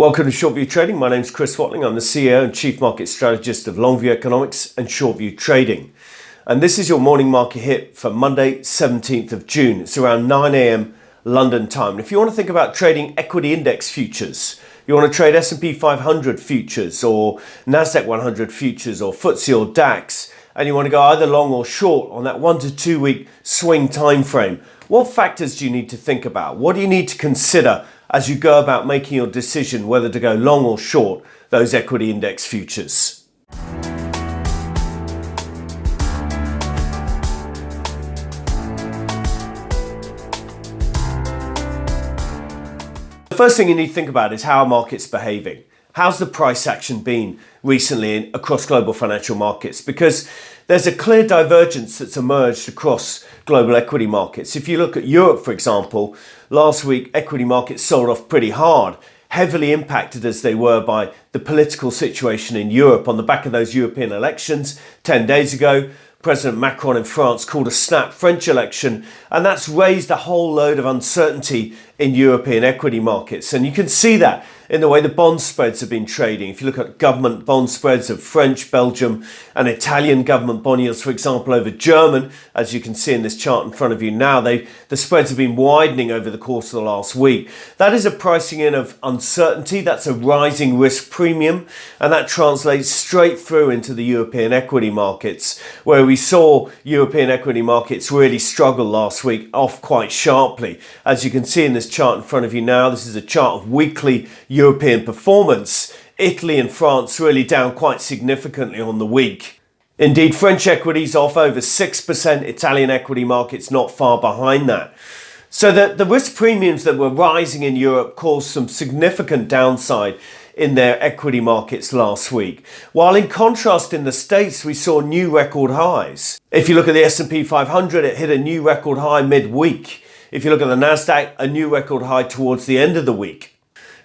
Welcome to Short View Trading. My name is Chris Watling. I'm the CEO and Chief Market Strategist of Longview Economics and Short View Trading. And this is your morning market hit for Monday, 17th of June. It's around 9 a.m. London time. And if you want to think about trading equity index futures, you want to trade S&P 500 futures or NASDAQ 100 futures or FTSE or DAX, and you want to go either long or short on that 1 to 2 week swing time frame, what factors do you need to think about? What do you need to consider as you go about making your decision whether to go long or short those equity index futures? The first thing you need to think about is how a market's behaving. How's the price action been recently across global financial markets? Because there's a clear divergence that's emerged across global equity markets. If you look at Europe, for example, last week equity markets sold off pretty hard, heavily impacted as they were by the political situation in Europe on the back of those European elections 10 days ago. President Macron in France called a snap French election, and that's raised a whole load of uncertainty in European equity markets. And you can see that in the way the bond spreads have been trading. If you look at government bond spreads of French, Belgium and Italian government bond yields, for example, over German, as you can see in this chart in front of you now, the spreads have been widening over the course of the last week. That is a pricing in of uncertainty. That's a rising risk premium, and that translates straight through into the European equity markets, where we saw European equity markets really struggle last week, off quite sharply. As you can see in this chart in front of you now, this is a chart of weekly European performance. Italy and France really down quite significantly on the week. Indeed, French equities off over 6%, Italian equity markets not far behind that. So the risk premiums that were rising in Europe caused some significant downside in their equity markets last week. While in contrast in the States, we saw new record highs. If you look at the S&P 500, it hit a new record high midweek. If you look at the NASDAQ, a new record high towards the end of the week.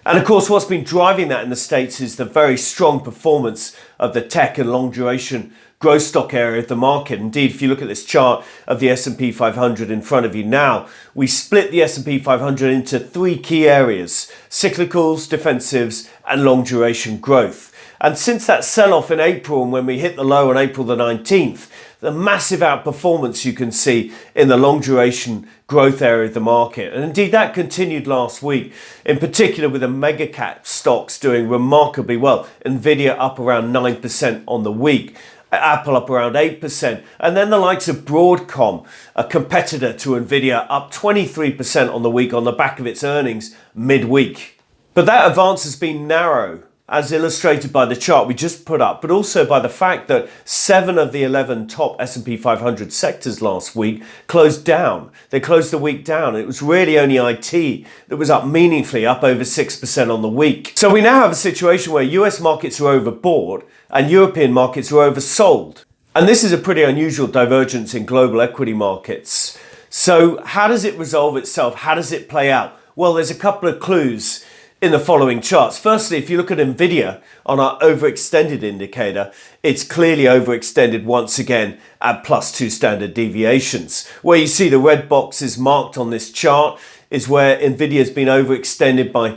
And of course, what's been driving that in the States is the very strong performance of the tech and long duration growth stock area of the market. Indeed, if you look at this chart of the S&P 500 in front of you now, we split the S&P 500 into three key areas: cyclicals, defensives, and long duration growth. And since that sell-off in April, and when we hit the low on April the 19th, the massive outperformance you can see in the long duration growth area of the market. And indeed, that continued last week, in particular with the mega cap stocks doing remarkably well. Nvidia up around 9% on the week. Apple up around 8%, and then the likes of Broadcom, a competitor to Nvidia, up 23% on the week on the back of its earnings midweek. But that advance has been narrow, as illustrated by the chart we just put up, but also by the fact that 7 of the 11 top S&P 500 sectors last week closed down. They closed the week down. It was really only IT that was up meaningfully, up over 6% on the week. So we now have a situation where US markets are overbought and European markets are oversold. And this is a pretty unusual divergence in global equity markets. So how does it resolve itself? How does it play out? Well, there's a couple of clues in the following charts. Firstly, if you look at Nvidia on our overextended indicator, it's clearly overextended once again at +2 standard deviations. Where you see the red boxes marked on this chart is where Nvidia has been overextended by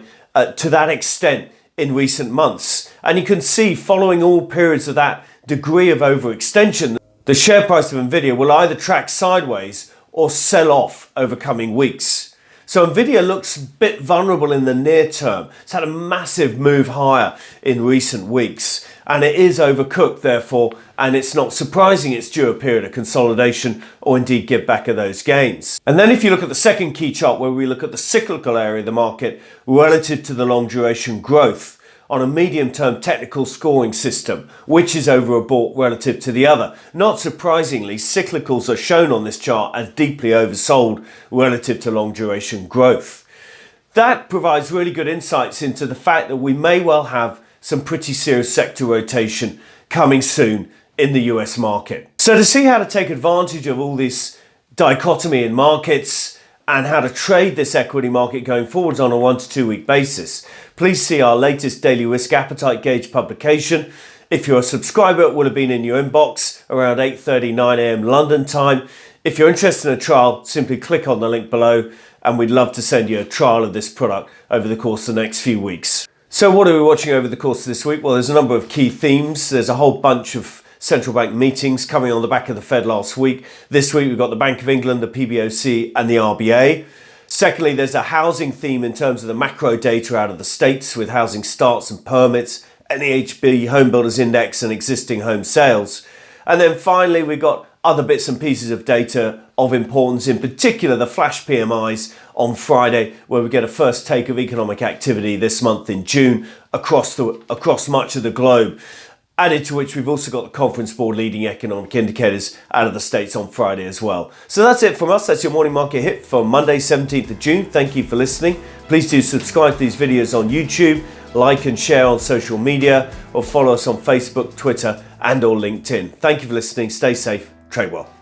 to that extent in recent months. And you can see, following all periods of that degree of overextension, the share price of Nvidia will either track sideways or sell off over coming weeks. So Nvidia looks a bit vulnerable in the near term. It's had a massive move higher in recent weeks, and it is overcooked therefore, and it's not surprising it's due a period of consolidation or indeed give back of those gains. And then if you look at the second key chart, where we look at the cyclical area of the market relative to the long duration growth on a medium-term technical scoring system, which is overbought relative to the other. Not surprisingly, cyclicals are shown on this chart as deeply oversold relative to long-duration growth. That provides really good insights into the fact that we may well have some pretty serious sector rotation coming soon in the US market. So to see how to take advantage of all this dichotomy in markets and how to trade this equity market going forwards on a 1 to 2 week basis, please see our latest daily risk appetite gauge publication. If you're a subscriber, it will have been in your inbox around 8:30, 9 a.m. London time. If you're interested in a trial, simply click on the link below, and we'd love to send you a trial of this product over the course of the next few weeks. So what are we watching over the course of this week? Well, there's a number of key themes. There's a whole bunch of central bank meetings coming on the back of the Fed last week. This week we've got the Bank of England, the PBOC and the RBA. Secondly, there's a housing theme in terms of the macro data out of the States with housing starts and permits, NEHB, Home Builders Index and existing home sales. And then finally, we've got other bits and pieces of data of importance, in particular the flash PMIs on Friday, where we get a first take of economic activity this month in June across much of the globe. Added to which we've also got the Conference Board leading economic indicators out of the States on Friday as well. So that's it from us. That's your morning market hit for Monday, 17th of June. Thank you for listening. Please do subscribe to these videos on YouTube, like and share on social media, or follow us on Facebook, Twitter, and or LinkedIn. Thank you for listening. Stay safe. Trade well.